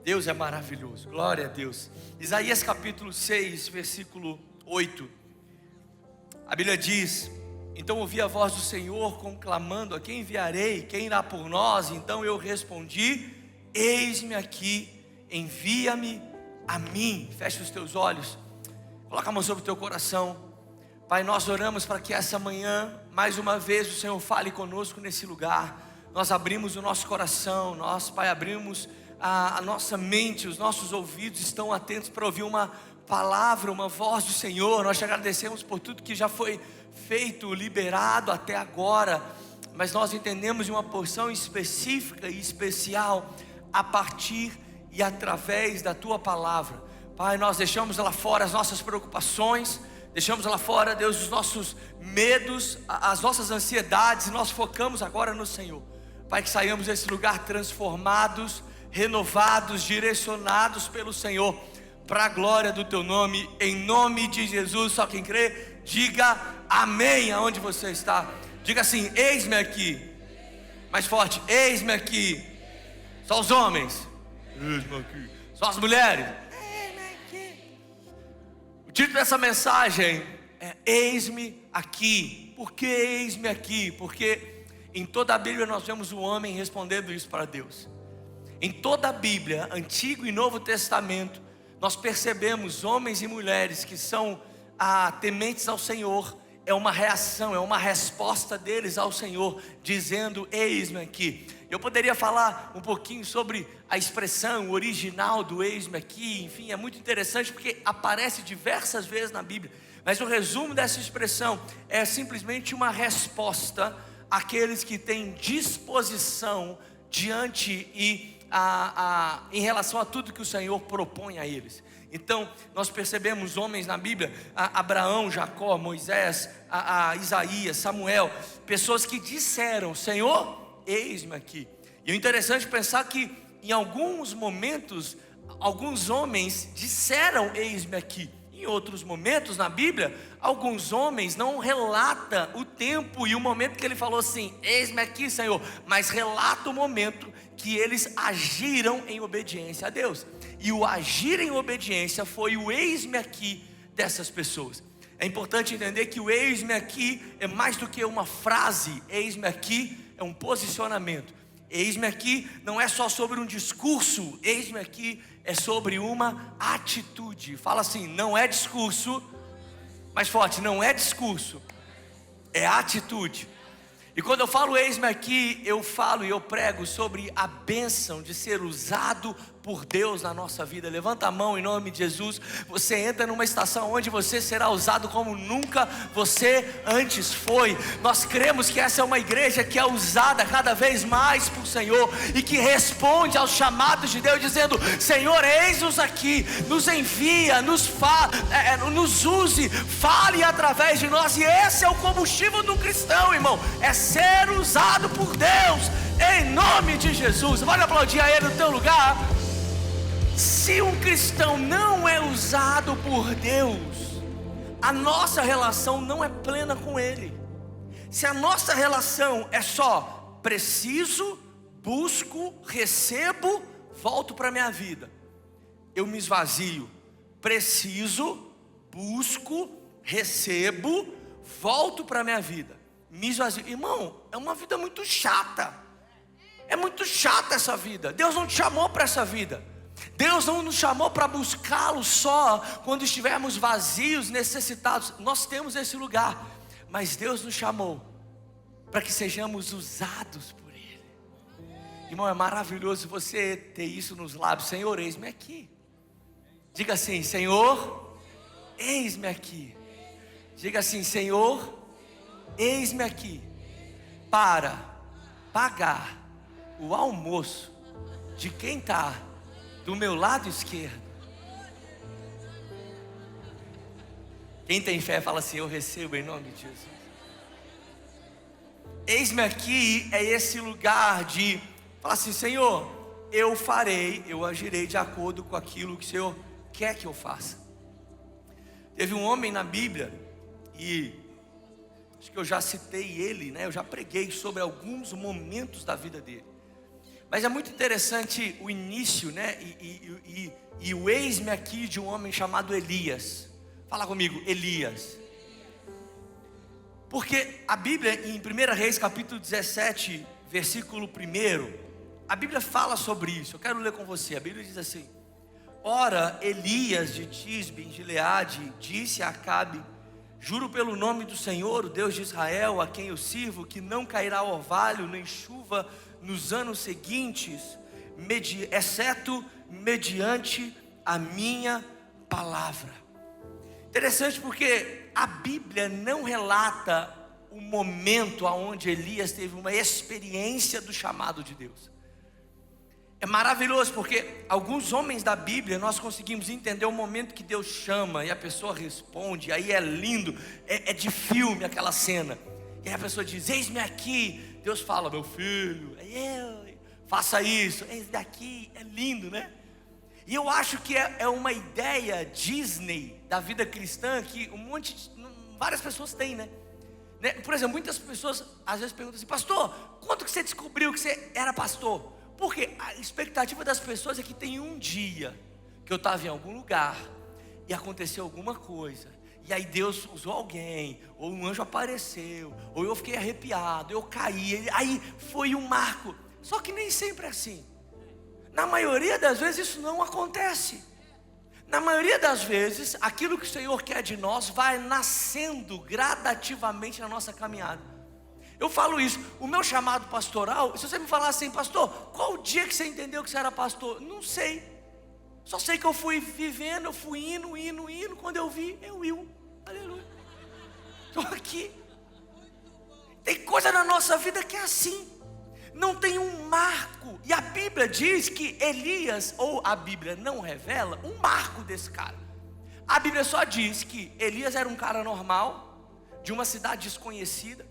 Deus é maravilhoso, glória a Deus. Isaías capítulo 6, versículo 8. A Bíblia diz: então ouvi a voz do Senhor conclamando: a quem enviarei? Quem irá por nós? Então eu respondi: eis-me aqui, envia-me a mim. Feche os teus olhos, coloca a mão sobre o teu coração. Pai, nós oramos para que essa manhã, mais uma vez, o Senhor fale conosco nesse lugar. Nós abrimos o nosso coração, nós, Pai, abrimos a nossa mente, os nossos ouvidos estão atentos para ouvir uma palavra, uma voz do Senhor. Nós te agradecemos por tudo que já foi feito, liberado até agora, mas nós entendemos de uma porção específica e especial a partir e através da tua palavra. Pai, nós deixamos lá fora as nossas preocupações, deixamos lá fora, Deus, os nossos medos, as nossas ansiedades, e nós focamos agora no Senhor. Pai, que saiamos desse lugar transformados, renovados, direcionados pelo Senhor, para a glória do teu nome, em nome de Jesus. Só quem crê, diga amém aonde você está. Diga assim: eis-me aqui. Mais forte: eis-me aqui. Só os homens, eis-me aqui. Só as mulheres, eis-me aqui. O título dessa mensagem é eis-me aqui. Por que eis-me aqui? Porque em toda a Bíblia nós vemos o homem respondendo isso para Deus. Em toda a Bíblia, Antigo e Novo Testamento, nós percebemos homens e mulheres que são tementes ao Senhor. É uma reação, é uma resposta deles ao Senhor, dizendo: eis-me aqui. Eu poderia falar um pouquinho sobre a expressão original do eis-me aqui. Enfim, é muito interessante porque aparece diversas vezes na Bíblia. Mas o resumo dessa expressão é simplesmente uma resposta àqueles que têm disposição diante e em relação a tudo que o Senhor propõe a eles. Então nós percebemos homens na Bíblia, Abraão, Jacó, Moisés, Isaías, Samuel, pessoas que disseram: Senhor, eis-me aqui. E o interessante é pensar que em alguns momentos, alguns homens disseram eis-me aqui. Em outros momentos na Bíblia, alguns homens não relatam o tempo e o momento que ele falou assim: eis-me aqui, Senhor, mas relata o momento que eles agiram em obediência a Deus. E o agir em obediência foi o eis-me aqui dessas pessoas. É importante entender que o eis-me aqui é mais do que uma frase. Eis-me aqui é um posicionamento. Eis-me aqui não é só sobre um discurso. Eis-me aqui é sobre uma atitude. Fala assim: não é discurso. Mais forte: não é discurso, é atitude. E quando eu falo eis-me aqui, eu falo e eu prego sobre a bênção de ser usado por Deus na nossa vida. Levanta a mão em nome de Jesus. Você entra numa estação onde você será usado como nunca você antes foi. Nós cremos que essa é uma igreja que é usada cada vez mais por Senhor e que responde aos chamados de Deus, dizendo: Senhor, eis-nos aqui, nos envia, nos use, fale através de nós. E esse é o combustível do cristão, irmão, é ser usado por Deus, em nome de Jesus. Pode aplaudir a Ele no teu lugar. Se um cristão não é usado por Deus, a nossa relação não é plena com Ele. Se a nossa relação é só preciso, busco, recebo, volto para a minha vida, eu me esvazio. Preciso, busco, recebo, volto para a minha vida, me esvazio. Irmão, é uma vida muito chata. É muito chata essa vida. Deus não te chamou para essa vida. Deus não nos chamou para buscá-lo só quando estivermos vazios, necessitados. Nós temos esse lugar, mas Deus nos chamou para que sejamos usados por Ele. Irmão, é maravilhoso você ter isso nos lábios. Senhor, eis-me aqui. Diga assim: Senhor, eis-me aqui. Diga assim: Senhor, eis-me aqui para pagar o almoço de quem está do meu lado esquerdo. Quem tem fé fala assim: eu recebo em nome de Jesus. Eis-me aqui é esse lugar de falar assim: Senhor, eu farei, eu agirei de acordo com aquilo que o Senhor quer que eu faça. Teve um homem na Bíblia, e acho que eu já citei ele, né? Eu já preguei sobre alguns momentos da vida dele. Mas é muito interessante o início, né? E o eis-me aqui de um homem chamado Elias. Fala comigo, Elias. Porque a Bíblia, em 1 Reis capítulo 17, versículo 1, a Bíblia fala sobre isso. Eu quero ler com você. A Bíblia diz assim: ora, Elias de Tisbe, em Gileade, disse a Acabe: juro pelo nome do Senhor, o Deus de Israel, a quem eu sirvo, que não cairá orvalho nem chuva nos anos seguintes, exceto mediante a minha palavra. Interessante porque a Bíblia não relata o momento onde Elias teve uma experiência do chamado de Deus. É maravilhoso porque alguns homens da Bíblia nós conseguimos entender o momento que Deus chama e a pessoa responde, aí é lindo, é de filme aquela cena. E aí a pessoa diz: eis-me aqui. Deus fala: meu filho, faça isso, eis daqui. É lindo, né? E eu acho que é uma ideia Disney da vida cristã que várias pessoas têm, né? Por exemplo, muitas pessoas às vezes perguntam assim: pastor, quando que você descobriu que você era pastor? Porque a expectativa das pessoas é que tem um dia que eu estava em algum lugar e aconteceu alguma coisa, e aí Deus usou alguém, ou um anjo apareceu, ou eu fiquei arrepiado, eu caí, aí foi um marco. Só que nem sempre é assim. Na maioria das vezes isso não acontece. Na maioria das vezes, aquilo que o Senhor quer de nós vai nascendo gradativamente na nossa caminhada. Eu falo isso, o meu chamado pastoral, se você me falar assim: pastor, qual o dia que você entendeu que você era pastor? Não sei. Só sei que eu fui vivendo, eu fui indo, quando eu vi, aleluia, estou aqui. Tem coisa na nossa vida que é assim, não tem um marco. E a Bíblia diz que Elias, ou a Bíblia não revela um marco desse cara. A Bíblia só diz que Elias era um cara normal, de uma cidade desconhecida,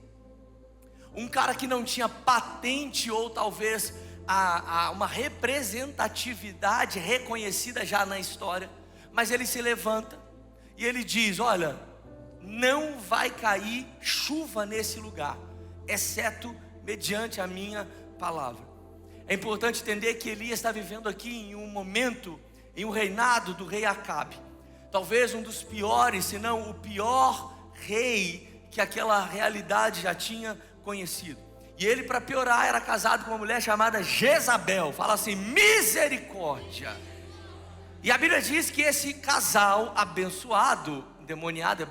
um cara que não tinha patente ou talvez uma representatividade reconhecida já na história. Mas ele se levanta e ele diz: olha, não vai cair chuva nesse lugar, exceto mediante a minha palavra. É importante entender que Elias está vivendo aqui em um momento, em um reinado do rei Acabe, talvez um dos piores, se não o pior rei que aquela realidade já tinha conhecido. E ele, para piorar, era casado com uma mulher chamada Jezabel. Fala assim: misericórdia. E a Bíblia diz que esse casal abençoado, endemoniado,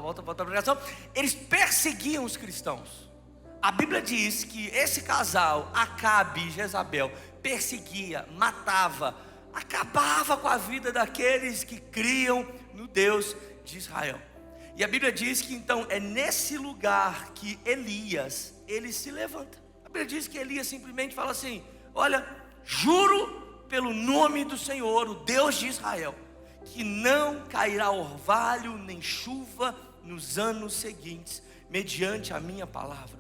volta a pregação, eles perseguiam os cristãos. A Bíblia diz que esse casal, Acabe e Jezabel, perseguia, matava, acabava com a vida daqueles que criam no Deus de Israel. E a Bíblia diz que então é nesse lugar que Elias, ele se levanta. A Bíblia diz que Elias simplesmente fala assim: olha, juro pelo nome do Senhor, o Deus de Israel, que não cairá orvalho nem chuva nos anos seguintes, mediante a minha palavra.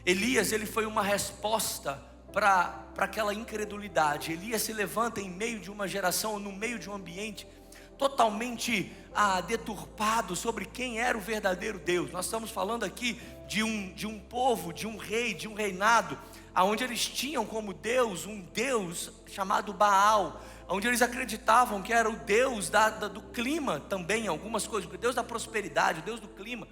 Elias, ele foi uma resposta para aquela incredulidade. Elias se levanta em meio de uma geração, no meio de um ambiente totalmente deturpado sobre quem era o verdadeiro Deus. Nós estamos falando aqui de um povo, de um rei, de um reinado, onde eles tinham como Deus um Deus chamado Baal, onde eles acreditavam que era o Deus do clima também, algumas coisas, o Deus da prosperidade, o Deus do clima.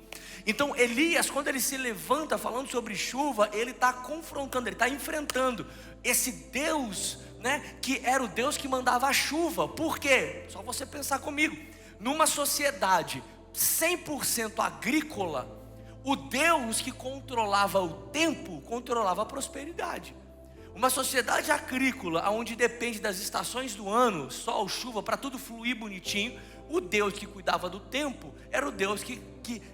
Então Elias, quando ele se levanta falando sobre chuva, ele está confrontando, ele está enfrentando esse Deus, né, que era o Deus que mandava a chuva. Por quê? Só você pensar comigo, numa sociedade 100% agrícola, o Deus que controlava o tempo, controlava a prosperidade. Uma sociedade agrícola, onde depende das estações do ano, sol, chuva, para tudo fluir bonitinho, o Deus que cuidava do tempo, era o Deus que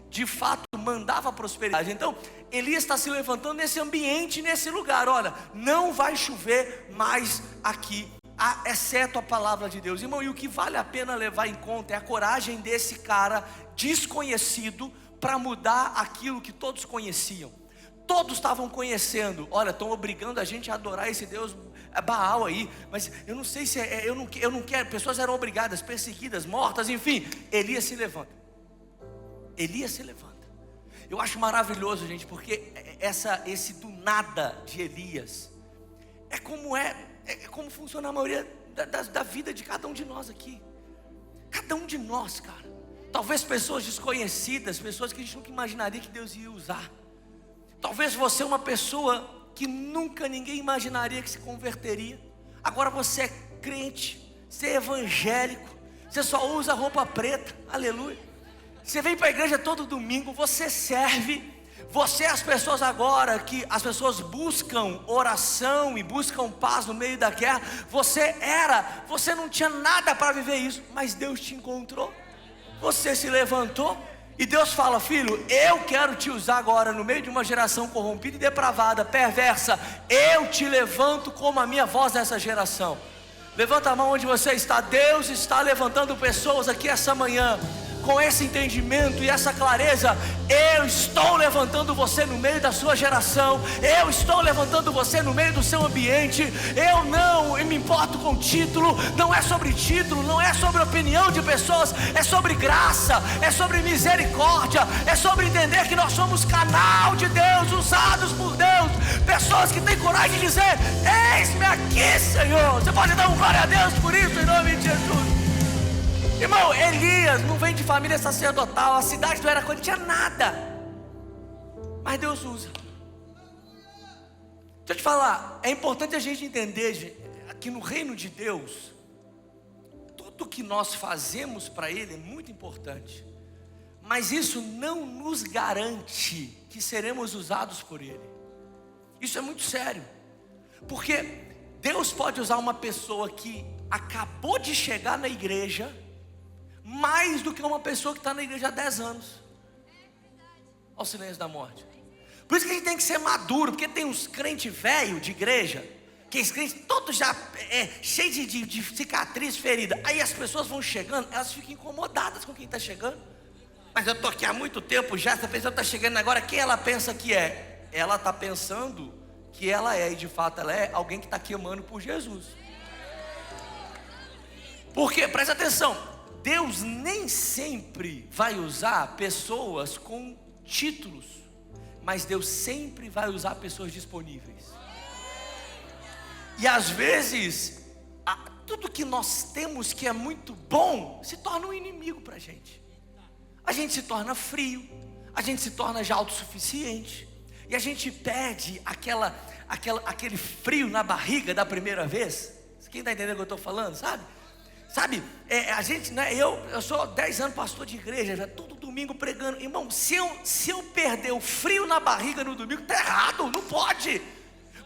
de fato mandava a prosperidade. Então, Elias está se levantando nesse ambiente, nesse lugar. Olha, não vai chover mais aqui, exceto a palavra de Deus. Irmão, e o que vale a pena levar em conta é a coragem desse cara desconhecido para mudar aquilo que todos conheciam. Todos estavam conhecendo. Olha, estão obrigando a gente a adorar esse Deus Baal aí, mas eu não sei se eu não quero. Pessoas eram obrigadas, perseguidas, mortas, enfim. Elias se levanta. Elias se levanta. Eu acho maravilhoso, gente, porque esse do nada de Elias é como funciona a maioria da vida de cada um de nós aqui. Cada um de nós, cara. Talvez pessoas desconhecidas, pessoas que a gente nunca imaginaria que Deus ia usar. Talvez você é uma pessoa que nunca ninguém imaginaria que se converteria. Agora você é crente, você é evangélico, você só usa roupa preta, aleluia. Você vem para a igreja todo domingo, você serve. Você, as pessoas agora, que as pessoas buscam oração e buscam paz no meio da guerra, você não tinha nada para viver isso, mas Deus te encontrou, você se levantou, e Deus fala: filho, eu quero te usar agora no meio de uma geração corrompida e depravada, perversa, eu te levanto como a minha voz nessa geração. Levanta a mão onde você está. Deus está levantando pessoas aqui essa manhã, com esse entendimento e essa clareza. Eu estou levantando você no meio da sua geração, eu estou levantando você no meio do seu ambiente. Eu não me importo com título, não é sobre título, não é sobre opinião de pessoas, é sobre graça, é sobre misericórdia, é sobre entender que nós somos canal de Deus, usados por Deus, pessoas que têm coragem de dizer: eis-me aqui, Senhor. Você pode dar um glória a Deus por isso, em nome de Jesus. Irmão, Elias não vem de família sacerdotal, a cidade do Jericó não tinha nada, mas Deus usa. Deixa eu te falar, é importante a gente entender que no reino de Deus, tudo que nós fazemos para Ele é muito importante, mas isso não nos garante que seremos usados por Ele. Isso é muito sério, porque Deus pode usar uma pessoa que acabou de chegar na igreja mais do que uma pessoa que está na igreja há 10 anos. Olha o silêncio da morte. Por isso que a gente tem que ser maduro, porque tem uns crentes velhos de igreja, que os crentes todos já cheios de cicatriz, ferida. Aí as pessoas vão chegando, elas ficam incomodadas com quem está chegando. Mas eu estou aqui há muito tempo já, essa pessoa está chegando agora, quem ela pensa que é? Ela está pensando que ela é, e de fato ela é alguém que está clamando por Jesus. Porque, presta atenção, Deus nem sempre vai usar pessoas com títulos, mas Deus sempre vai usar pessoas disponíveis. E às vezes, tudo que nós temos que é muito bom, se torna um inimigo para a gente. A gente se torna frio, a gente se torna já autossuficiente, e a gente perde aquele frio na barriga da primeira vez. Quem está entendendo o que eu estou falando, sabe? A gente, né, eu sou 10 anos pastor de igreja, já todo domingo pregando. Irmão, se eu perder o frio na barriga no domingo, está errado, não pode.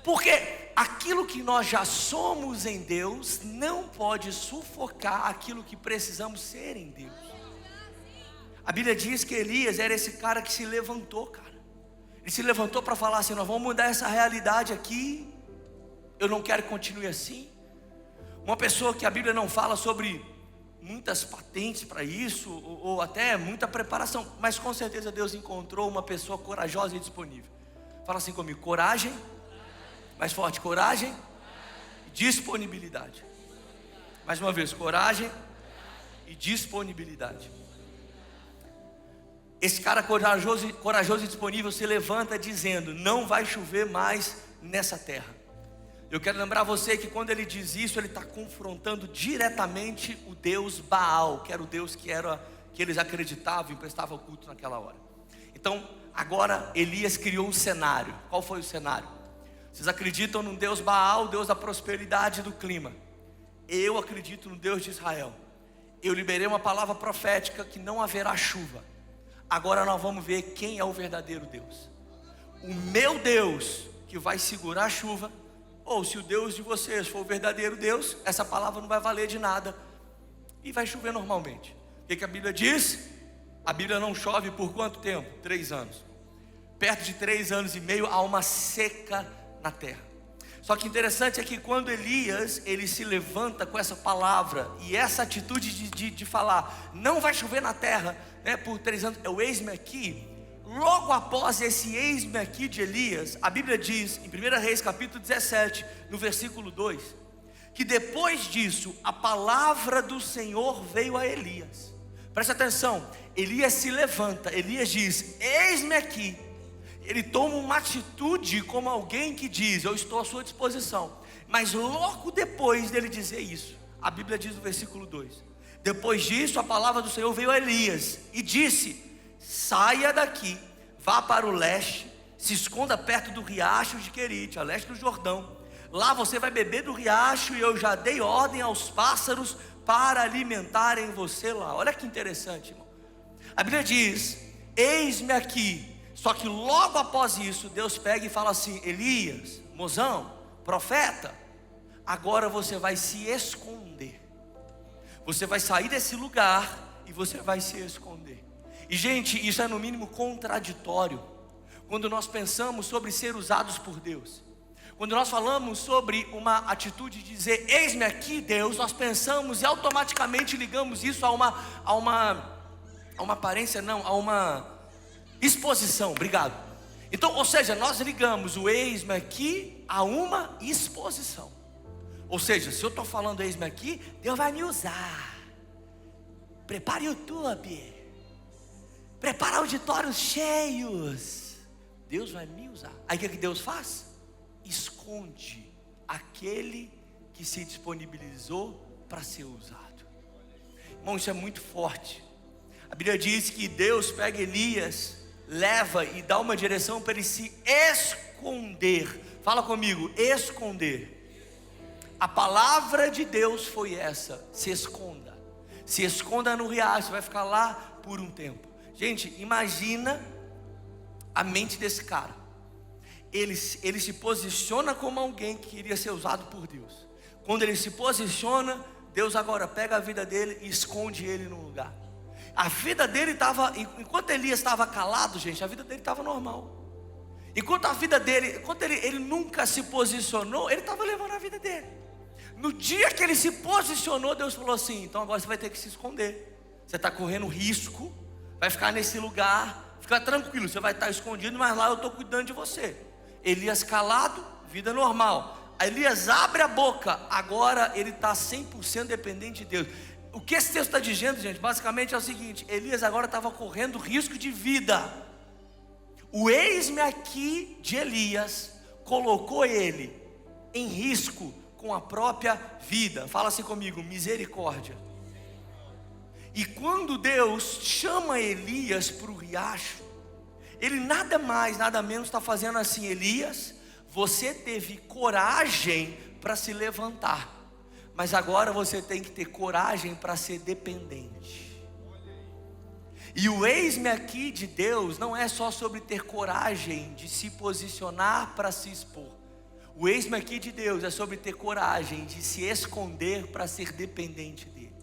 Porque aquilo que nós já somos em Deus não pode sufocar aquilo que precisamos ser em Deus. A Bíblia diz que Elias era esse cara que se levantou, cara. Ele se levantou para falar assim: nós vamos mudar essa realidade aqui, eu não quero que continue assim. Uma pessoa que a Bíblia não fala sobre muitas patentes para isso, ou até muita preparação, mas com certeza Deus encontrou uma pessoa corajosa e disponível. Fala assim comigo: coragem, mais forte, coragem, disponibilidade. Mais uma vez, coragem e disponibilidade. Esse cara corajoso e disponível se levanta dizendo: não vai chover mais nessa terra. Eu quero lembrar você que quando ele diz isso, ele está confrontando diretamente o Deus Baal, que era o Deus que eles acreditavam e prestavam culto naquela hora. Então, agora Elias criou um cenário. Qual foi o cenário? Vocês acreditam no Deus Baal, Deus da prosperidade e do clima. Eu acredito no Deus de Israel. Eu liberei uma palavra profética que não haverá chuva. Agora nós vamos ver quem é o verdadeiro Deus. O meu Deus que vai segurar a chuva, ou se o Deus de vocês for o verdadeiro Deus, essa palavra não vai valer de nada e vai chover normalmente. O que a Bíblia diz? A Bíblia não chove por quanto tempo? 3 anos. Perto de 3 anos e meio há uma seca na terra. Só que interessante é que quando Elias, ele se levanta com essa palavra e essa atitude de falar, não vai chover na terra, né, por 3 anos, é o eis-me aqui. Logo após esse eis-me aqui de Elias, a Bíblia diz, em 1 Reis capítulo 17, no versículo 2, que depois disso, a palavra do Senhor veio a Elias. Presta atenção, Elias se levanta, Elias diz, eis-me aqui. Ele toma uma atitude como alguém que diz, eu estou à sua disposição. Mas logo depois dele dizer isso, a Bíblia diz no versículo 2: depois disso a palavra do Senhor veio a Elias e disse: saia daqui, vá para o leste, se esconda perto do riacho de Querite, a leste do Jordão. Lá você vai beber do riacho, e eu já dei ordem aos pássaros para alimentarem você lá. Olha que interessante, irmão. A Bíblia diz: eis-me aqui. Só que logo após isso, Deus pega e fala assim: Elias, mozão, profeta, agora você vai se esconder. Você vai sair desse lugar e você vai se esconder. E gente, isso é no mínimo contraditório quando nós pensamos sobre ser usados por Deus. Quando nós falamos sobre uma atitude de dizer: eis-me aqui, Deus, nós pensamos e automaticamente ligamos isso a uma aparência, não, a uma exposição. Obrigado. Então, ou seja, nós ligamos o eis-me aqui a uma exposição. Ou seja, se eu estou falando eis-me aqui, Deus vai me usar. Prepare o YouTube, prepara auditórios cheios, Deus vai me usar. Aí o que Deus faz? Esconde aquele que se disponibilizou para ser usado. Irmão, isso é muito forte. A Bíblia diz que Deus pega Elias, leva e dá uma direção para ele se esconder. Fala comigo: esconder. A palavra de Deus foi essa: se esconda. Se esconda no riacho, vai ficar lá por um tempo. Gente, imagina a mente desse cara. Ele se posiciona como alguém que queria ser usado por Deus. Quando ele se posiciona, Deus agora pega a vida dele e esconde ele num lugar. A vida dele estava, enquanto Elias estava calado, gente, a vida dele estava normal. Enquanto a vida dele, enquanto ele nunca se posicionou, ele estava levando a vida dele. No dia que ele se posicionou, Deus falou assim: então agora você vai ter que se esconder. Você está correndo risco, vai ficar nesse lugar, fica tranquilo, você vai estar escondido, mas lá eu estou cuidando de você. Elias calado, vida normal. Elias abre a boca, agora ele está 100% dependente de Deus. O que esse texto está dizendo, gente, basicamente é o seguinte: Elias agora estava correndo risco de vida. O eis-me aqui de Elias colocou ele em risco com a própria vida. Fala assim comigo: misericórdia. E quando Deus chama Elias para o riacho, ele nada mais, nada menos está fazendo assim: Elias, você teve coragem para se levantar, mas agora você tem que ter coragem para ser dependente. E o eis-me aqui de Deus não é só sobre ter coragem de se posicionar para se expor. O eis-me aqui de Deus é sobre ter coragem de se esconder para ser dependente dele.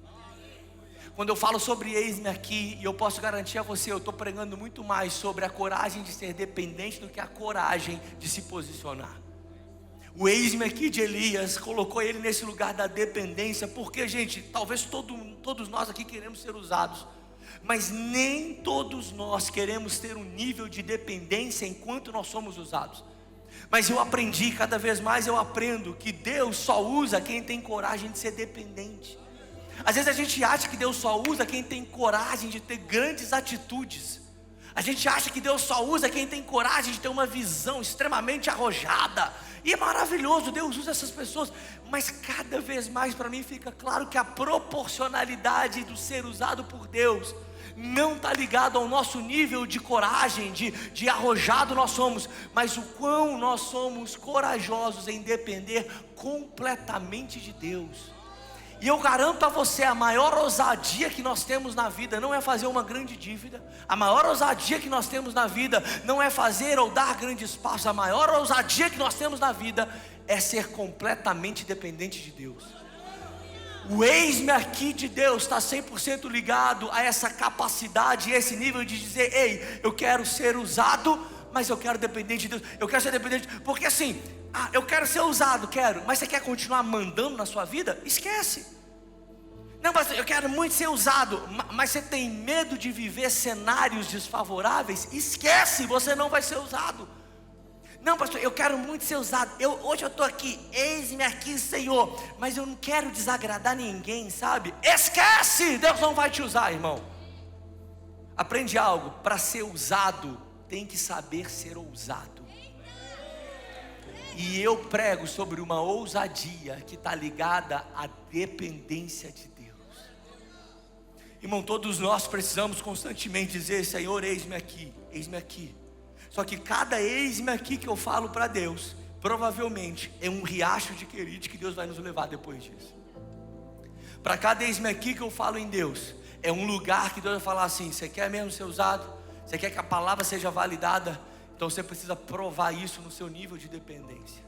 Quando eu falo sobre eis-me aqui, e eu posso garantir a você, eu estou pregando muito mais sobre a coragem de ser dependente do que a coragem de se posicionar. O eis-me aqui de Elias colocou ele nesse lugar da dependência, porque, gente, talvez todos nós aqui queremos ser usados, mas nem todos nós queremos ter um nível de dependência enquanto nós somos usados. Mas eu aprendi, cada vez mais eu aprendo, que Deus só usa quem tem coragem de ser dependente. Às vezes a gente acha que Deus só usa quem tem coragem de ter grandes atitudes. A gente acha que Deus só usa quem tem coragem de ter uma visão extremamente arrojada. E é maravilhoso, Deus usa essas pessoas. Mas cada vez mais para mim fica claro que a proporcionalidade do ser usado por Deus não está ligado ao nosso nível de coragem, de arrojado nós somos, mas o quão nós somos corajosos em depender completamente de Deus. E eu garanto a você, a maior ousadia que nós temos na vida não é fazer uma grande dívida. A maior ousadia que nós temos na vida não é fazer ou dar grandes passos. A maior ousadia que nós temos na vida é ser completamente dependente de Deus. O eis-me aqui de Deus está 100% ligado a essa capacidade, esse nível de dizer: ei, eu quero ser usado, mas eu quero depender de Deus. Eu quero ser dependente, porque assim, eu quero ser usado, quero, mas você quer continuar mandando na sua vida? Esquece. Não, pastor, eu quero muito ser usado, mas você tem medo de viver cenários desfavoráveis? Esquece, você não vai ser usado. Não, pastor, eu quero muito ser usado. Hoje eu estou aqui, eis-me aqui, Senhor, mas eu não quero desagradar ninguém, sabe? Esquece, Deus não vai te usar, irmão. Aprende algo: para ser usado, tem que saber ser ousado. E eu prego sobre uma ousadia que está ligada à dependência de Deus. Irmão, todos nós precisamos constantemente dizer: Senhor, eis-me aqui, eis-me aqui. Só que cada eis-me aqui que eu falo para Deus, provavelmente é um riacho de querite que Deus vai nos levar depois disso. Para cada eis-me aqui que eu falo em Deus, é um lugar que Deus vai falar assim: você quer mesmo ser usado? Você quer que a palavra seja validada? Então você precisa provar isso no seu nível de dependência.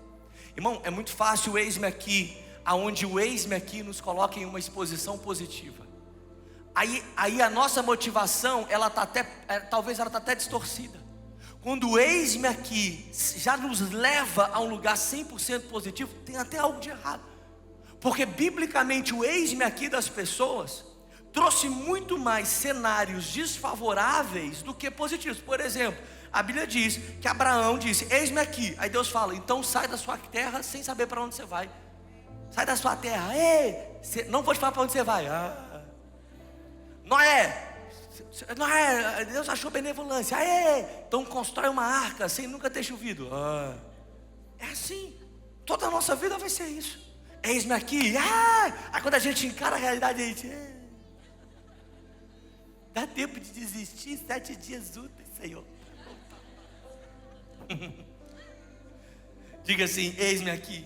Irmão, é muito fácil o eis-me aqui, aonde o eis-me aqui nos coloca em uma exposição positiva. Aí a nossa motivação, ela tá até, talvez ela está até distorcida. Quando o eis-me aqui já nos leva a um lugar 100% positivo, tem até algo de errado. Porque biblicamente o eis-me aqui das pessoas trouxe muito mais cenários desfavoráveis do que positivos. Por exemplo, a Bíblia diz que Abraão disse: eis-me aqui. Aí Deus fala: então sai da sua terra sem saber para onde você vai. Sai da sua terra. Ei, não vou te falar para onde você vai. Noé, Deus achou benevolência. Então constrói uma arca sem nunca ter chovido. É assim. Toda a nossa vida vai ser isso. Eis-me aqui. Aí quando a gente encara a realidade, a gente dá tempo de desistir 7 dias úteis, Senhor. Diga assim: eis-me aqui.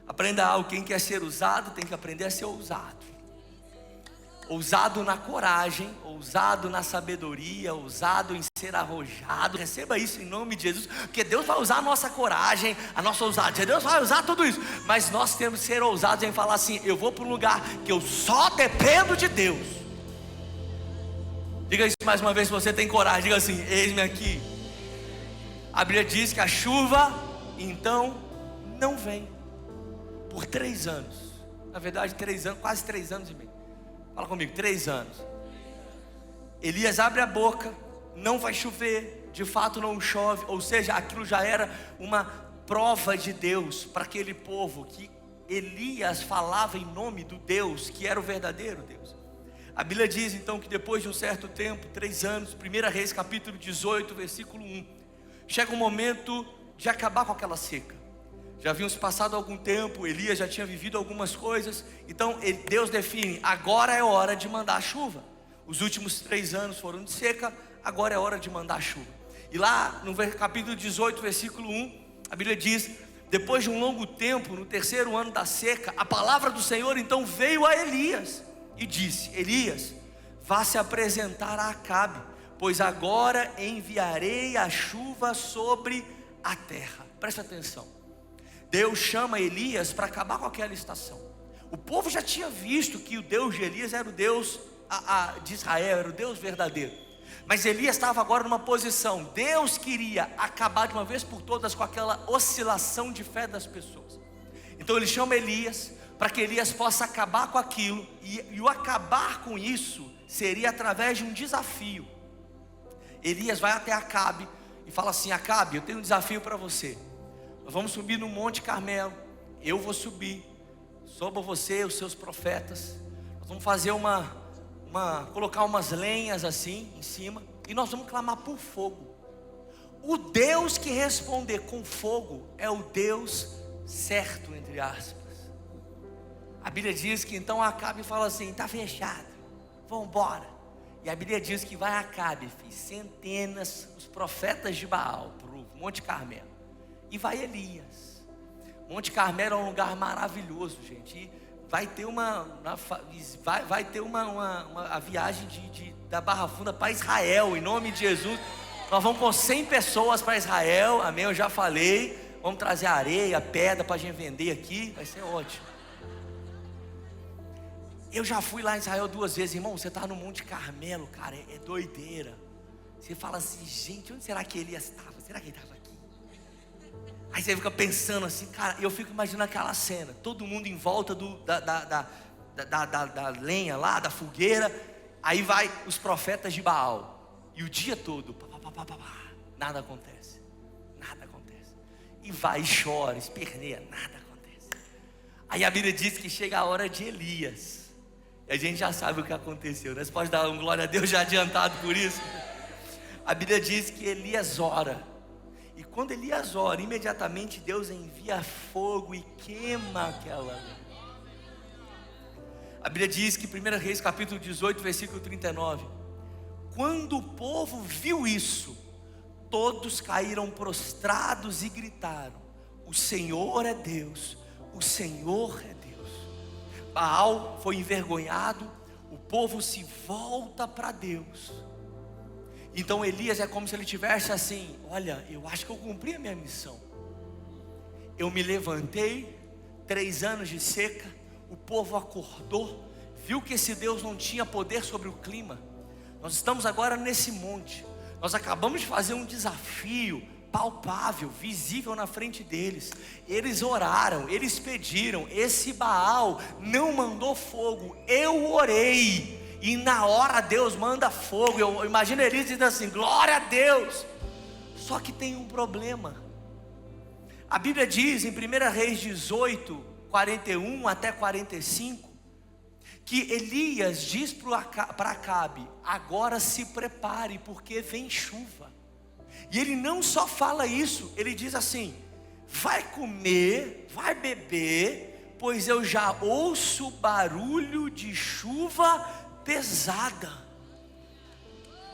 Aprenda algo: quem quer ser usado tem que aprender a ser ousado. Ousado na coragem, ousado na sabedoria, ousado em ser arrojado. Receba isso em nome de Jesus, porque Deus vai usar a nossa coragem, a nossa ousadia. Deus vai usar tudo isso, mas nós temos que ser ousados em falar assim: eu vou para um lugar que eu só dependo de Deus. Diga isso mais uma vez se você tem coragem. Diga assim: eis-me aqui. A Bíblia diz que a chuva então não vem por 3 anos. Na verdade 3 anos, quase 3 anos e meio. Fala comigo, 3 anos. Elias abre a boca, não vai chover, de fato não chove. Ou seja, aquilo já era uma prova de Deus para aquele povo, que Elias falava em nome do Deus que era o verdadeiro Deus. A Bíblia diz então que depois de um certo tempo, 3 anos, 1 Reis capítulo 18, versículo 1, chega um momento de acabar com aquela seca. Já haviam se passado algum tempo, Elias já tinha vivido algumas coisas. Então Deus define: agora é hora de mandar a chuva. Os últimos 3 anos foram de seca, agora é hora de mandar a chuva. E lá no capítulo 18, versículo 1, a Bíblia diz: depois de um longo tempo, no 3º ano da seca, a palavra do Senhor então veio a Elias e disse: Elias, vá se apresentar a Acabe, pois agora enviarei a chuva sobre a terra. Presta atenção. Deus chama Elias para acabar com aquela estação. O povo já tinha visto que o Deus de Elias era o Deus de Israel, era o Deus verdadeiro. Mas Elias estava agora numa posição. Deus queria acabar de uma vez por todas com aquela oscilação de fé das pessoas. Então ele chama Elias para que Elias possa acabar com aquilo. E o acabar com isso seria através de um desafio. Elias vai até Acabe e fala assim: Acabe, eu tenho um desafio para você. Nós vamos subir no Monte Carmelo. Eu vou subir, soba você, os seus profetas. Nós vamos fazer colocar umas lenhas assim em cima, e nós vamos clamar por fogo. O Deus que responder com fogo é o Deus certo, entre aspas. A Bíblia diz que então Acabe fala assim: está fechado, vamos embora. E a Bíblia diz que vai Acabe, centenas, os profetas de Baal, para o Monte Carmelo. E vai Elias. Monte Carmelo é um lugar maravilhoso, gente. E vai ter a viagem da Barra Funda para Israel, em nome de Jesus. Nós vamos com 100 pessoas para Israel, amém, eu já falei. Vamos trazer areia, pedra para a gente vender aqui, vai ser ótimo. Eu já fui lá em Israel 2 vezes, irmão. Você está no Monte Carmelo, cara, é doideira. Você fala assim: gente, onde será que Elias estava? Será que ele estava aqui? Aí você fica pensando assim, cara, eu fico imaginando aquela cena, todo mundo em volta da lenha lá, da fogueira. Aí vai os profetas de Baal, e o dia todo, nada acontece. E vai e chora, esperneia, nada acontece. Aí a Bíblia diz que chega a hora de Elias, e a gente já sabe o que aconteceu, né? Você pode dar um glória a Deus já adiantado por isso? A Bíblia diz que Elias ora, E quando Elias ora, imediatamente Deus envia fogo e queima aquela lenha. A Bíblia diz que 1 Reis capítulo 18, versículo 39, quando o povo viu isso, todos caíram prostrados e gritaram: o Senhor é Deus, o Senhor é Deus. Baal foi envergonhado, o povo se volta para Deus. Então Elias é como se ele tivesse assim: olha, eu acho que eu cumpri a minha missão. Eu me levantei, 3 anos de seca, o povo acordou, viu que esse Deus não tinha poder sobre o clima. Nós estamos agora nesse monte, nós acabamos de fazer um desafio palpável, visível na frente deles. Eles oraram, eles pediram, esse Baal não mandou fogo, eu orei, e na hora Deus manda fogo. Eu imagino Elias dizendo assim: glória a Deus. Só que tem um problema. A Bíblia diz em 1 Reis 18, 41 até 45, que Elias diz para Acabe: agora se prepare, porque vem chuva. E ele não só fala isso, ele diz assim: vai comer, vai beber, pois eu já ouço barulho de chuva pesada.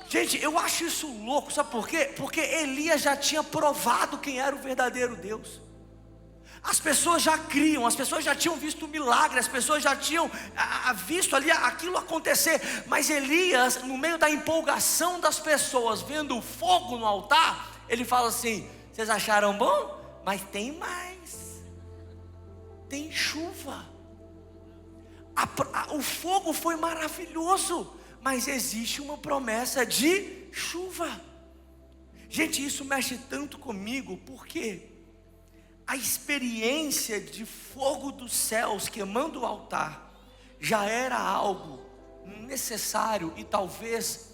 Gente, eu acho isso louco, sabe por quê? Porque Elias já tinha provado quem era o verdadeiro Deus. As pessoas já criam, as pessoas já tinham visto o milagre, as pessoas já tinham visto ali aquilo acontecer. Mas Elias, no meio da empolgação das pessoas, vendo o fogo no altar, ele fala assim: vocês acharam bom? Mas tem mais, tem chuva. O fogo foi maravilhoso, mas existe uma promessa de chuva. Gente, isso mexe tanto comigo, porque a experiência de fogo dos céus queimando o altar já era algo necessário e talvez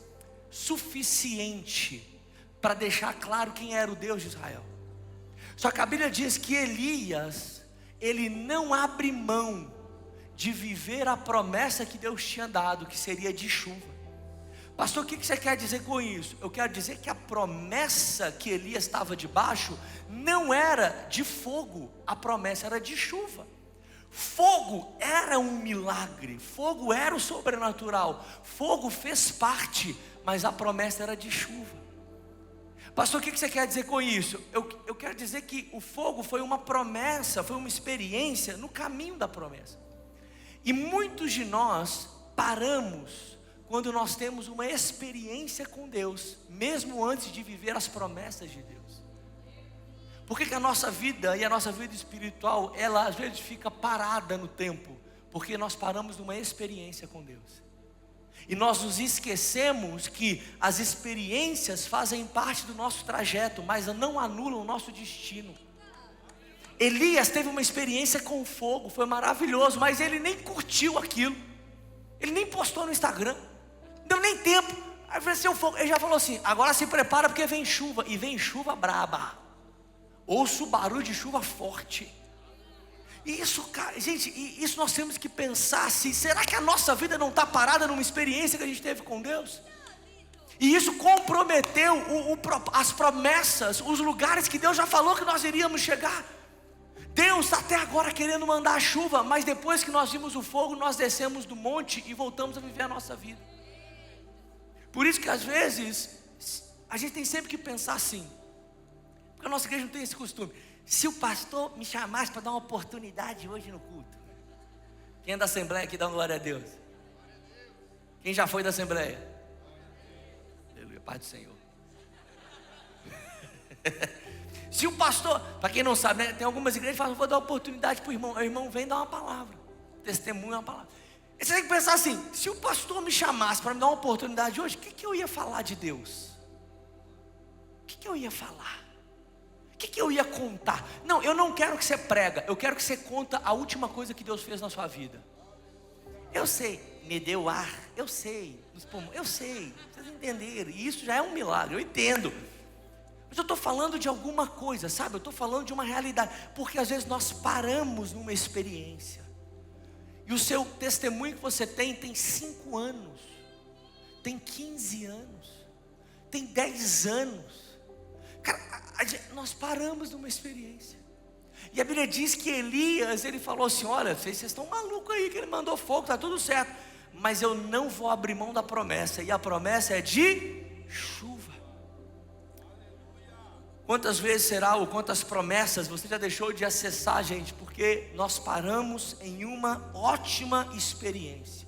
suficiente para deixar claro quem era o Deus de Israel. Só que a Bíblia diz que Elias, ele não abre mão de viver a promessa que Deus tinha dado, que seria de chuva. Pastor, o que você quer dizer com isso? Eu quero dizer que a promessa que Elias estava debaixo não era de fogo, a promessa era de chuva. Fogo era um milagre, fogo era o sobrenatural, fogo fez parte, mas a promessa era de chuva. Pastor, o que você quer dizer com isso? Eu quero dizer que o fogo foi uma promessa, foi uma experiência no caminho da promessa. E muitos de nós paramos quando nós temos uma experiência com Deus, mesmo antes de viver as promessas de Deus. Por que a nossa vida e a nossa vida espiritual, ela às vezes fica parada no tempo? Porque nós paramos numa experiência com Deus. E nós nos esquecemos que as experiências fazem parte do nosso trajeto, mas não anulam o nosso destino. Elias teve uma experiência com o fogo, foi maravilhoso, mas ele nem curtiu aquilo, ele nem postou no Instagram, não deu nem tempo. Aí apareceu o fogo, ele já falou assim: agora se prepara porque vem chuva, e vem chuva braba, ouço o barulho de chuva forte. E isso, cara, gente, isso nós temos que pensar assim: será que a nossa vida não está parada numa experiência que a gente teve com Deus? E isso comprometeu as promessas, os lugares que Deus já falou que nós iríamos chegar. Deus está até agora querendo mandar a chuva, mas depois que nós vimos o fogo, nós descemos do monte e voltamos a viver a nossa vida. Por isso que às vezes a gente tem sempre que pensar assim, porque a nossa igreja não tem esse costume: se o pastor me chamasse para dar uma oportunidade hoje no culto. Quem é da Assembleia aqui dá uma glória a Deus? Quem já foi da Assembleia? Aleluia, Pai do Senhor. Se o pastor, para quem não sabe, né, tem algumas igrejas que falam: vou dar oportunidade para o irmão. O irmão vem dar uma palavra, testemunha, uma palavra. E você tem que pensar assim: se o pastor me chamasse para me dar uma oportunidade hoje, o que eu ia falar de Deus? O que eu ia falar? O que eu ia contar? Não, eu não quero que você prega, eu quero que você conta a última coisa que Deus fez na sua vida. Eu sei, me deu ar, eu sei, eu sei, vocês entenderam, e isso já é um milagre, eu entendo. Mas eu estou falando de alguma coisa, sabe? Eu estou falando de uma realidade, porque às vezes nós paramos numa experiência, e o seu testemunho que você tem 5 anos, tem 15 anos, tem 10 anos. Cara, nós paramos numa experiência. E a Bíblia diz que Elias, ele falou assim: olha, vocês estão malucos aí, que ele mandou fogo, está tudo certo, mas eu não vou abrir mão da promessa. E a promessa é de chuva. Quantas vezes será, ou quantas promessas você já deixou de acessar, gente, porque nós paramos em uma ótima experiência.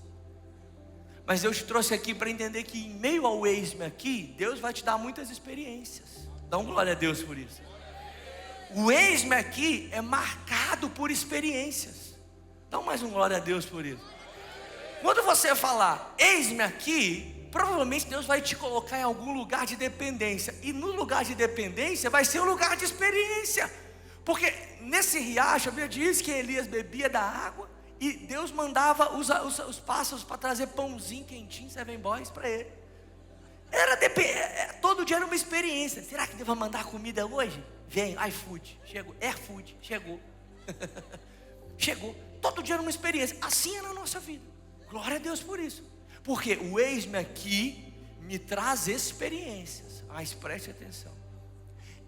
Mas eu te trouxe aqui para entender que em meio ao eis-me aqui, Deus vai te dar muitas experiências. Dá um glória a Deus por isso. O eis-me aqui é marcado por experiências. Dá mais um glória a Deus por isso. Quando você falar eis-me aqui, provavelmente Deus vai te colocar em algum lugar de dependência. E no lugar de dependência vai ser um lugar de experiência. Porque nesse riacho a Bíblia diz que Elias bebia da água e Deus mandava os pássaros para trazer pãozinho quentinho, seven boys para ele. Todo dia era uma experiência. Será que devo mandar comida hoje? Vem, iFood, chegou, AirFood, chegou. Chegou, todo dia era uma experiência. Assim é na nossa vida. Glória a Deus por isso. Porque o eis-me aqui me traz experiências. Mas preste atenção,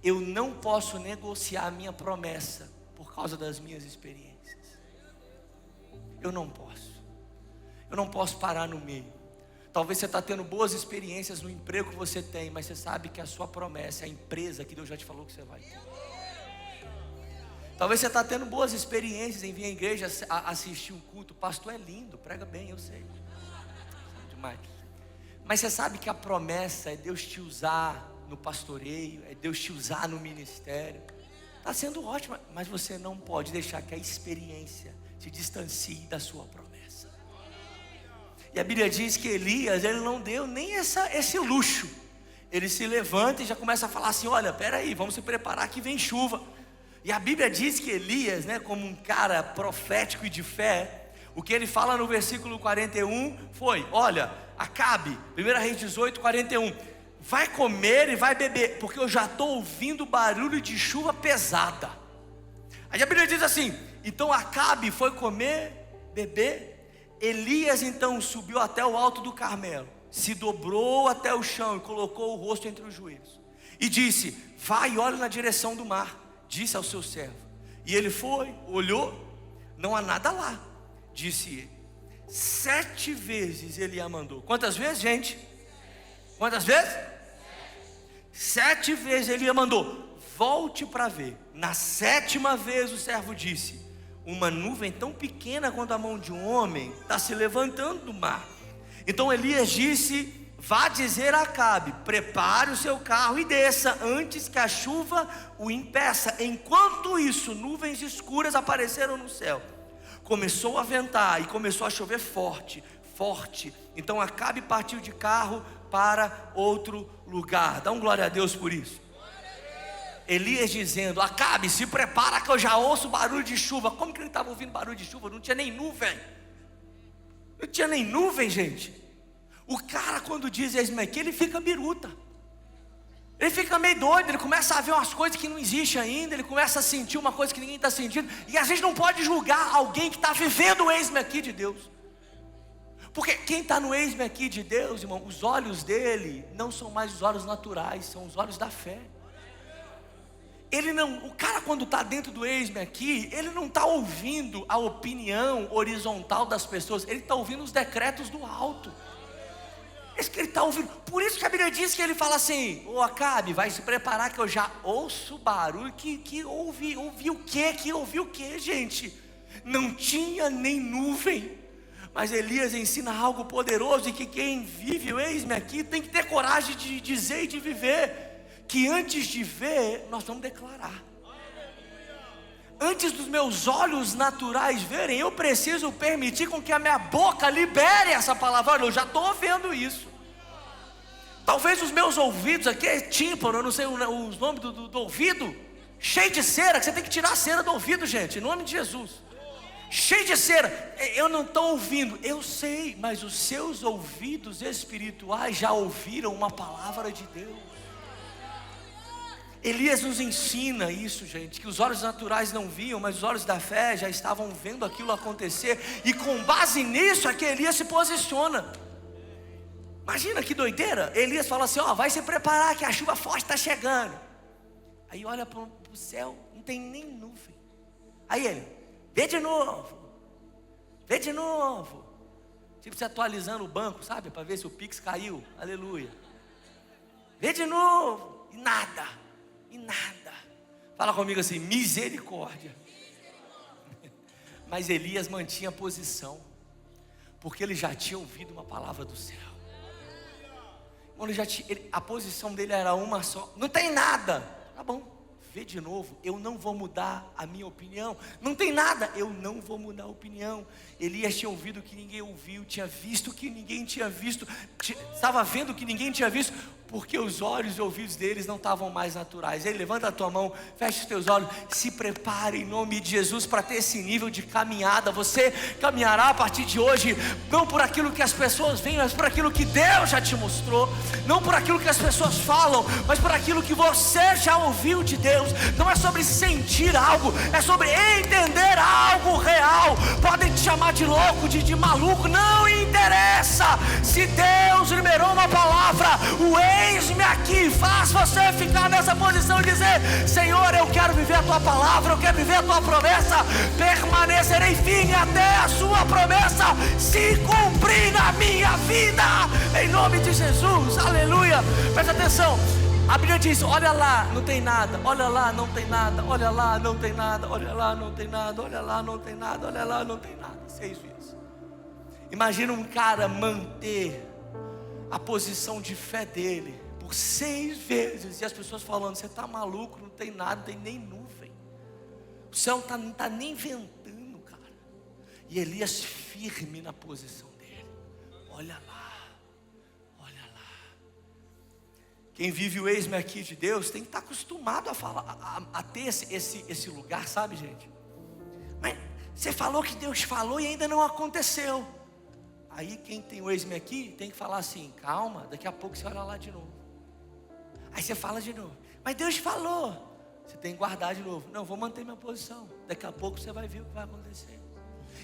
eu não posso negociar a minha promessa por causa das minhas experiências. Eu não posso parar no meio. Talvez você está tendo boas experiências no emprego que você tem, mas você sabe que a sua promessa é a empresa que Deus já te falou que você vai ter. Talvez você está tendo boas experiências em vir à igreja assistir um culto. O pastor é lindo, prega bem, eu sei. Demais. Mas você sabe que a promessa é Deus te usar no pastoreio, é Deus te usar no ministério. Está sendo ótimo, mas você não pode deixar que a experiência te distancie da sua promessa. E a Bíblia diz que Elias, ele não deu nem esse luxo. Ele se levanta e já começa a falar assim: olha, peraí, vamos se preparar que vem chuva. E a Bíblia diz que Elias, como um cara profético e de fé, o que ele fala no versículo 41 foi: olha, Acabe, 1 Reis 18, 41, vai comer e vai beber, porque eu já estou ouvindo barulho de chuva pesada. Aí a Bíblia diz assim: então Acabe foi comer, beber. Elias então subiu até o alto do Carmelo, se dobrou até o chão e colocou o rosto entre os joelhos e disse: vai e olha na direção do mar, disse ao seu servo. E ele foi, olhou, não há nada lá, disse ele. 7 vezes ele a mandou. Quantas vezes, gente? Quantas vezes? 7 vezes ele a mandou: volte para ver. Na 7ª vez o servo disse: uma nuvem tão pequena quanto a mão de um homem está se levantando do mar. Então Elias disse: vá dizer a Acabe, prepare o seu carro e desça, antes que a chuva o impeça. Enquanto isso, nuvens escuras apareceram no céu. Começou a ventar e começou a chover forte, forte. Então Acabe partiu de carro para outro lugar. Dá um glória a Deus por isso. Elias dizendo: Acabe, se prepara que eu já ouço barulho de chuva. Como que ele estava ouvindo barulho de chuva? Não tinha nem nuvem. Não tinha nem nuvem, gente. O cara, quando diz eis-me aqui, ele fica biruta. Ele fica meio doido, ele começa a ver umas coisas que não existem ainda. Ele começa a sentir uma coisa que ninguém está sentindo. E a gente não pode julgar alguém que está vivendo o eis-me aqui de Deus. Porque quem está no eis-me aqui de Deus, irmão, os olhos dele não são mais os olhos naturais, são os olhos da fé. O cara, quando está dentro do eis-me aqui, ele não está ouvindo a opinião horizontal das pessoas, ele está ouvindo os decretos do alto. Esse que ele está ouvindo. Por isso que a Bíblia diz que ele fala assim: ô Acabe, vai se preparar que eu já ouço barulho. Que ouvi o quê? Que ouvi o quê, gente? Não tinha nem nuvem. Mas Elias ensina algo poderoso, e que quem vive o eis-me aqui tem que ter coragem de dizer e de viver. Que antes de ver, nós vamos declarar. Antes dos meus olhos naturais verem, eu preciso permitir com que a minha boca libere essa palavra. Olha, eu já estou vendo isso. Talvez os meus ouvidos aqui, tímpano, eu não sei os nomes do ouvido, cheio de cera, que você tem que tirar a cera do ouvido, gente, em nome de Jesus. Cheio de cera, eu não estou ouvindo, eu sei, mas os seus ouvidos espirituais já ouviram uma palavra de Deus. Elias nos ensina isso, gente, que os olhos naturais não viam, mas os olhos da fé já estavam vendo aquilo acontecer. E com base nisso é que Elias se posiciona. Imagina que doideira. Elias fala assim: vai se preparar que a chuva forte está chegando. Aí olha para o céu, não tem nem nuvem. Aí ele, vê de novo. Vê de novo. Tipo você atualizando o banco, sabe? Para ver se o Pix caiu. Aleluia. Vê de novo. E nada. E nada. Fala comigo assim, misericórdia. Mas Elias mantinha a posição, porque ele já tinha ouvido uma palavra do céu. A posição dele era uma só. Não tem nada. Tá bom, vê de novo. Eu não vou mudar a minha opinião. Não tem nada. Eu não vou mudar a opinião. Elias tinha ouvido o que ninguém ouviu, tinha visto o que ninguém tinha visto, estava vendo o que ninguém tinha visto, porque os olhos e ouvidos deles não estavam mais naturais. Ele levanta a tua mão, fecha os teus olhos, se prepare em nome de Jesus para ter esse nível de caminhada. Você caminhará a partir de hoje, não por aquilo que as pessoas veem, mas por aquilo que Deus já te mostrou, não por aquilo que as pessoas falam, mas por aquilo que você já ouviu de Deus. Não é sobre sentir algo, é sobre entender algo real. Podem te chamar de louco, de maluco, não interessa. Se Deus liberou uma palavra, o eis-me aqui faz você ficar nessa posição e dizer: Senhor, eu quero viver a tua palavra, eu quero viver a tua promessa, permanecerei firme até a sua promessa se cumprir na minha vida, em nome de Jesus, aleluia. Presta atenção, a Bíblia diz: olha lá, não tem nada, olha lá, não tem nada, olha lá, não tem nada, olha lá, não tem nada, olha lá, não tem nada, olha lá, não tem nada. 6 vezes. Imagina um cara manter a posição de fé dele por 6 vezes, e as pessoas falando: você está maluco, não tem nada, não tem nem nuvem, o céu não está nem ventando, cara. E Elias firme na posição dele. Olha lá, olha lá. Quem vive o eis-me aqui de Deus tem que estar acostumado a falar, a ter esse lugar, sabe, gente? Mas você falou que Deus falou e ainda não aconteceu. Aí quem tem o eis-me aqui tem que falar assim: calma, daqui a pouco você olha lá de novo. Aí você fala de novo: mas Deus falou. Você tem que guardar de novo: não, vou manter minha posição, daqui a pouco você vai ver o que vai acontecer.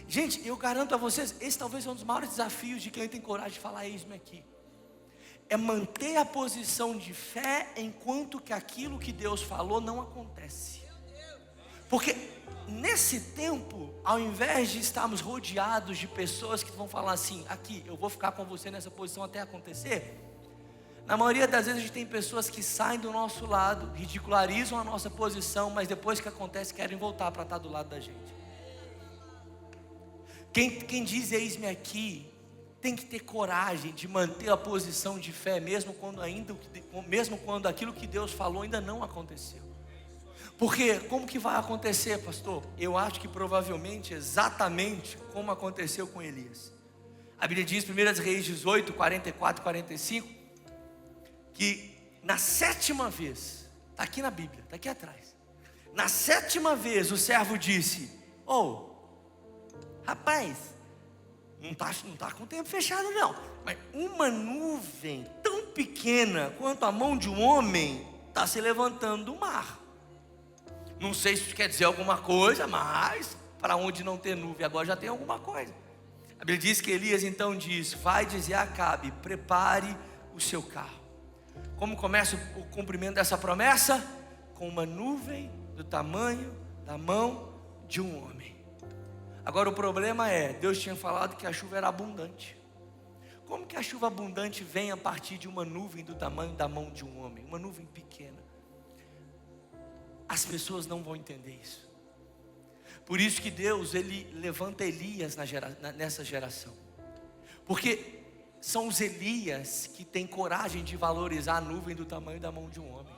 Gente, eu garanto a vocês, esse talvez é um dos maiores desafios de quem tem coragem de falar eis-me aqui. É manter a posição de fé enquanto que aquilo que Deus falou não acontece. Porque nesse tempo, ao invés de estarmos rodeados de pessoas que vão falar assim: aqui, eu vou ficar com você nessa posição até acontecer, na maioria das vezes a gente tem pessoas que saem do nosso lado, ridicularizam a nossa posição, mas depois que acontece querem voltar para estar do lado da gente. Quem diz eis-me aqui tem que ter coragem de manter a posição de fé, mesmo quando aquilo que Deus falou ainda não aconteceu. Porque como que vai acontecer, pastor? Eu acho que provavelmente exatamente como aconteceu com Elias. A Bíblia diz, 1 Reis 18, 44 e 45, que na 7ª vez, está aqui na Bíblia, está aqui atrás, na 7ª vez o servo disse: rapaz, não está com o tempo fechado não, mas uma nuvem tão pequena quanto a mão de um homem está se levantando do mar. Não sei se isso quer dizer alguma coisa, mas para onde não ter nuvem agora já tem alguma coisa. A Bíblia diz que Elias então diz: vai dizer a Acabe, prepare o seu carro. Como começa o cumprimento dessa promessa? Com uma nuvem do tamanho da mão de um homem. Agora o problema é, Deus tinha falado que a chuva era abundante. Como que a chuva abundante vem a partir de uma nuvem do tamanho da mão de um homem? Uma nuvem pequena. As pessoas não vão entender isso. Por isso que Deus, Ele levanta Elias nessa geração. Porque são os Elias que têm coragem de valorizar a nuvem do tamanho da mão de um homem.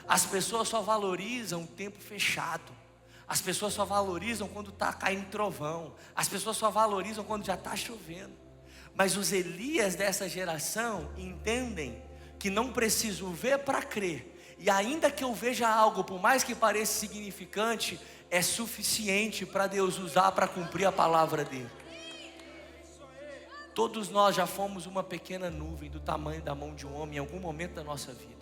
As pessoas só valorizam o tempo fechado. As pessoas só valorizam quando está caindo trovão. As pessoas só valorizam quando já está chovendo. Mas os Elias dessa geração entendem que não preciso ver para crer. E ainda que eu veja algo, por mais que pareça significante, é suficiente para Deus usar para cumprir a palavra dele. Todos nós já fomos uma pequena nuvem do tamanho da mão de um homem em algum momento da nossa vida.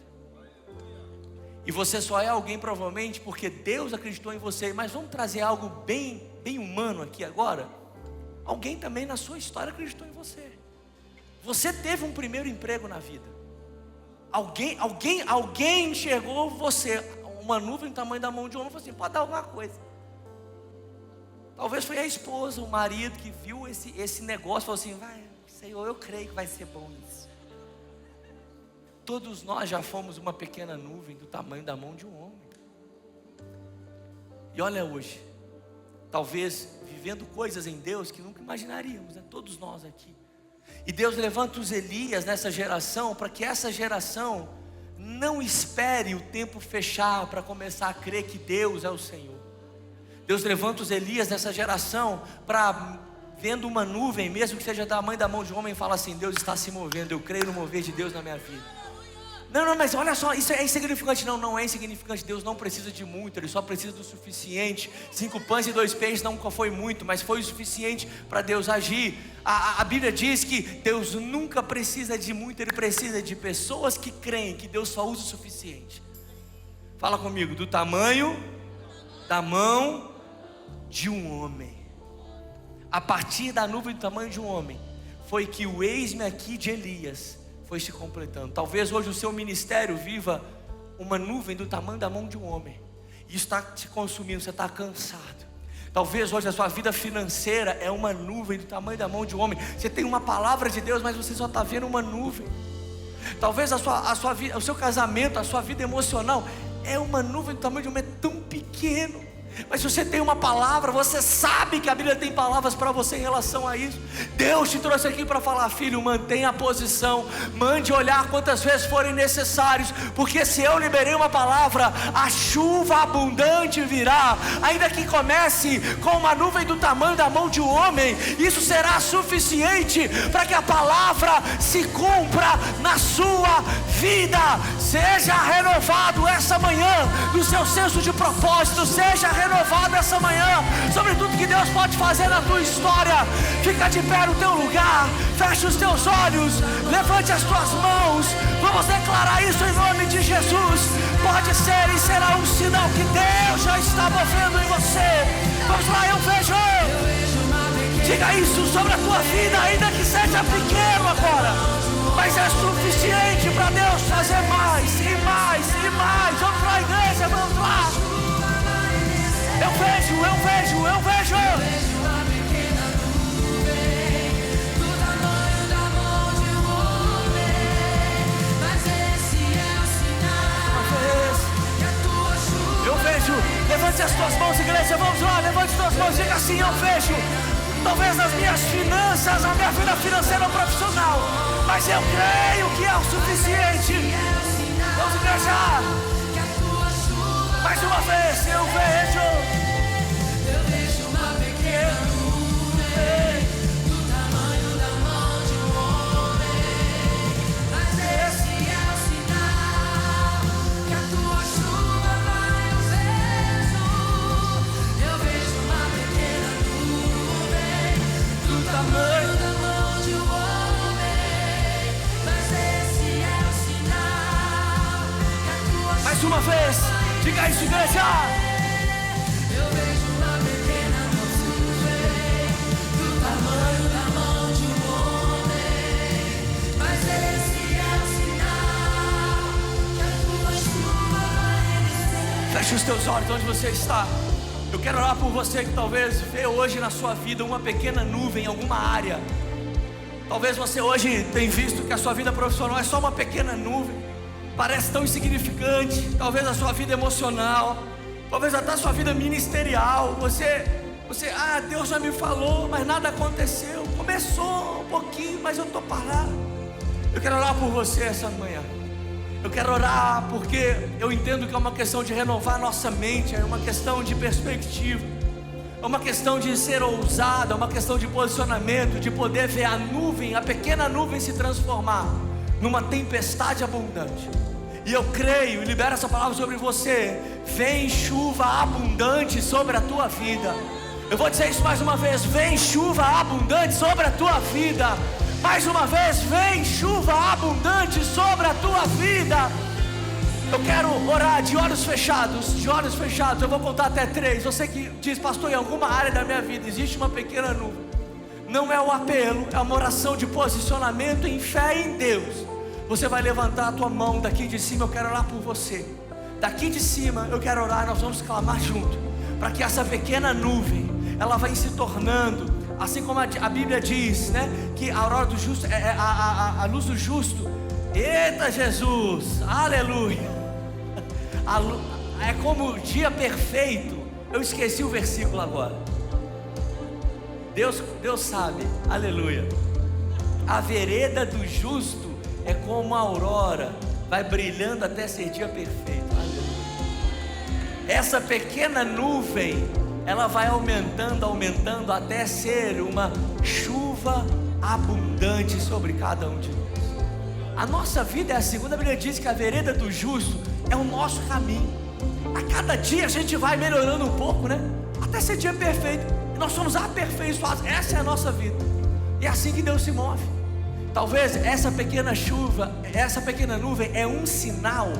E você só é alguém provavelmente porque Deus acreditou em você. Mas vamos trazer algo bem humano aqui agora. Alguém também na sua história acreditou em você. Você teve um primeiro emprego na vida. Alguém enxergou você, uma nuvem do tamanho da mão de um homem, e falou assim: pode dar alguma coisa. Talvez foi a esposa, o marido que viu esse negócio, falou assim: vai, Senhor, eu creio que vai ser bom isso. Todos nós já fomos uma pequena nuvem do tamanho da mão de um homem. E olha hoje, talvez vivendo coisas em Deus que nunca imaginaríamos, né? Todos nós aqui. E Deus levanta os Elias nessa geração, para que essa geração não espere o tempo fechar para começar a crer que Deus é o Senhor. Deus levanta os Elias nessa geração para, vendo uma nuvem, mesmo que seja da tamanho da mão de um homem, fala assim: Deus está se movendo, eu creio no mover de Deus na minha vida. Não, mas olha só, isso é insignificante. Não é insignificante. Deus não precisa de muito, Ele só precisa do suficiente. 5 pães e 2 peixes nunca foi muito, mas foi o suficiente para Deus agir. A Bíblia diz que Deus nunca precisa de muito, Ele precisa de pessoas que creem que Deus só usa o suficiente. Fala comigo: do tamanho da mão de um homem. A partir da nuvem do tamanho de um homem, foi que o eis-me aqui de Elias foi se completando. Talvez hoje o seu ministério viva uma nuvem do tamanho da mão de um homem. Isso está te consumindo, você está cansado. Talvez hoje a sua vida financeira é uma nuvem do tamanho da mão de um homem. Você tem uma palavra de Deus, mas você só está vendo uma nuvem. Talvez a sua vida, o seu casamento, a sua vida emocional é uma nuvem do tamanho de um homem, é tão pequeno. Mas se você tem uma palavra, você sabe que a Bíblia tem palavras para você em relação a isso. Deus te trouxe aqui para falar: filho, mantenha a posição, mande olhar quantas vezes forem necessários, porque se eu liberei uma palavra, a chuva abundante virá. Ainda que comece com uma nuvem do tamanho da mão de um homem, isso será suficiente para que a palavra se cumpra na sua vida. Seja renovado essa manhã no seu senso de propósito, seja renovado essa manhã sobre tudo que Deus pode fazer na tua história. Fica de pé no teu lugar, feche os teus olhos, levante as tuas mãos. Vamos declarar isso em nome de Jesus. Pode ser e será um sinal que Deus já está movendo em você. Vamos lá, eu vejo. Diga isso sobre a tua vida, ainda que seja pequeno agora, mas é suficiente para Deus fazer mais e mais e mais. Vamos lá, igreja, vamos lá. Eu vejo. uma pequena nuvem do tamanho da mão de um homem, mas esse é o sinal que a tua chuva. Eu vejo. Levante as tuas mãos, igreja, vamos lá, levante as tuas mãos, diga assim: eu vejo. Talvez nas minhas finanças, a minha vida financeira ou profissional, mas eu creio que é o suficiente. Vamos, igreja. Mais uma vez, eu vejo. Eu vejo uma pequena nuvem do tamanho da mão de um homem, mas esse é o sinal que a tua chuva vai. Eu vejo uma pequena nuvem do tamanho da mão de um homem, mas esse é o sinal que a tua chuva. Mais uma vez, diga isso, igreja. Eu vejo uma pequena nuvem do tamanho da mão de um homem, mas esse é o sinal que a tua chuva vai descer. Feche os teus olhos onde você está. Eu quero orar por você que talvez vê hoje na sua vida uma pequena nuvem em alguma área. Talvez você hoje tenha visto que a sua vida profissional é só uma pequena nuvem, parece tão insignificante. Talvez a sua vida emocional, talvez até a sua vida ministerial, você, Deus já me falou, mas nada aconteceu. Começou um pouquinho, mas eu estou parado. Eu quero orar por você essa manhã. Eu quero orar porque eu entendo que é uma questão de renovar a nossa mente, é uma questão de perspectiva, é uma questão de ser ousado, é uma questão de posicionamento, de poder ver a nuvem, a pequena nuvem se transformar numa tempestade abundante. E eu creio e libero essa palavra sobre você. Vem chuva abundante sobre a tua vida. Eu vou dizer isso mais uma vez: vem chuva abundante sobre a tua vida. Mais uma vez, vem chuva abundante sobre a tua vida. Eu quero orar de olhos fechados, eu vou contar até 3. Você que diz: pastor, em alguma área da minha vida existe uma pequena nuvem. Não é um apelo, é uma oração de posicionamento em fé em Deus, Você vai levantar a tua mão daqui de cima, eu quero orar por você. Daqui de cima eu quero orar, nós vamos clamar junto, para que essa pequena nuvem, ela vai se tornando, assim como a Bíblia diz, né? Que a aurora do justo, a luz do justo, eita Jesus, aleluia, é como o dia perfeito. Eu esqueci o versículo agora. Deus sabe, aleluia. A vereda do justo é como a aurora, vai brilhando até ser dia perfeito, aleluia. Essa pequena nuvem, ela vai aumentando até ser uma chuva abundante sobre cada um de nós. A nossa vida é assim. A Bíblia diz que a vereda do justo é o nosso caminho. A cada dia a gente vai melhorando um pouco, né? Até ser dia perfeito. E nós somos aperfeiçoados. Essa é a nossa vida. E é assim que Deus se move. Talvez essa pequena chuva, essa pequena nuvem é um sinal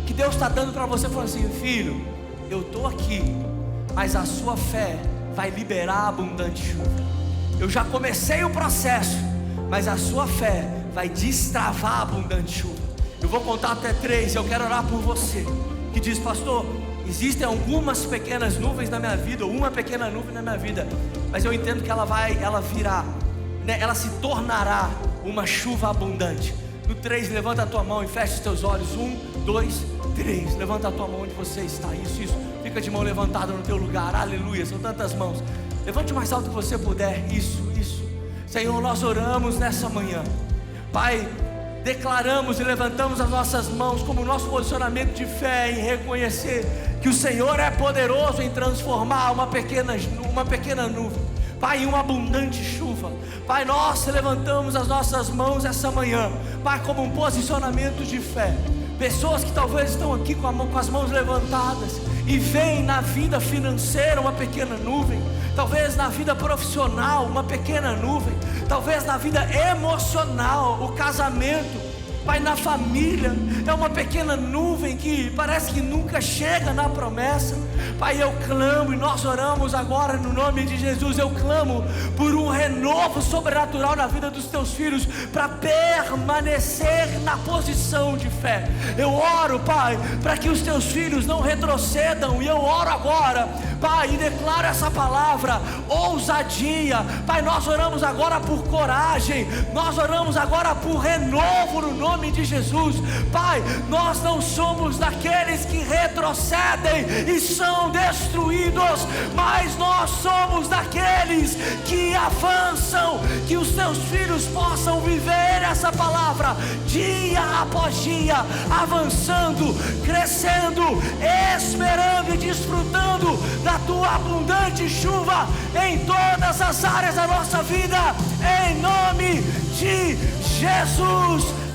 que Deus está dando para você, falando assim: filho, eu estou aqui, mas a sua fé vai liberar abundante chuva. Eu já comecei o processo, mas a sua fé vai destravar abundante chuva. Eu vou contar até 3 e eu quero orar por você que diz: pastor, existem algumas pequenas nuvens na minha vida, ou uma pequena nuvem na minha vida, mas eu entendo que ela virá, né? Ela se tornará uma chuva abundante. No 3, levanta a tua mão e fecha os teus olhos. 1, 2, 3. Levanta a tua mão onde você está. Isso. Fica de mão levantada no teu lugar. Aleluia. São tantas mãos. Levante o mais alto que você puder. Isso. Senhor, nós oramos nessa manhã. Pai, declaramos e levantamos as nossas mãos como nosso posicionamento de fé, em reconhecer que o Senhor é poderoso em transformar uma pequena nuvem, Pai, em uma abundante chuva. Pai, nós levantamos as nossas mãos essa manhã, Pai, como um posicionamento de fé. Pessoas que talvez estão aqui com as mãos levantadas e veem na vida financeira uma pequena nuvem, talvez na vida profissional uma pequena nuvem, talvez na vida emocional, o casamento, Pai, na família, é uma pequena nuvem que parece que nunca chega na promessa. Pai, eu clamo e nós oramos agora no nome de Jesus. Eu clamo por um renovo sobrenatural na vida dos teus filhos, para permanecer na posição de fé. Eu oro, Pai, para que os teus filhos não retrocedam. E eu oro agora, Pai, e declaro essa palavra: ousadia. Pai, nós oramos agora por coragem, nós oramos agora por renovo no nome de Jesus. Pai, nós não somos daqueles que retrocedem e são destruídos, mas nós somos daqueles que avançam. Que os teus filhos possam viver essa palavra dia após dia, avançando, crescendo, esperando e desfrutando da tua abundante chuva em todas as áreas da nossa vida, em nome de Jesus.